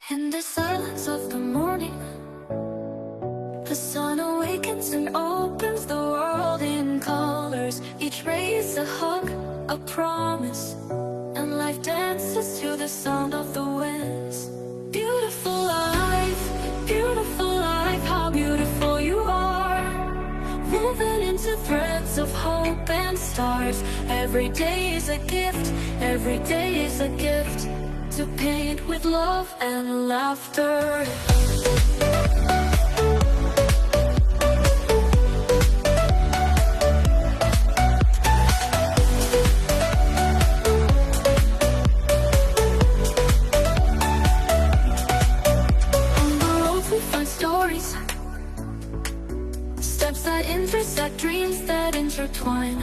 In the silence of the morning, the sun awakens and opens the world in colors. Each ray is a hug, a promise, and life dances to the sound of the winds. Beautiful life, how beautiful you are. Woven into threads of hope and stars. Every day is a gift, every day is a gift, to paint with love and laughter. On the road we find stories, steps that intersect, dreams that intertwine.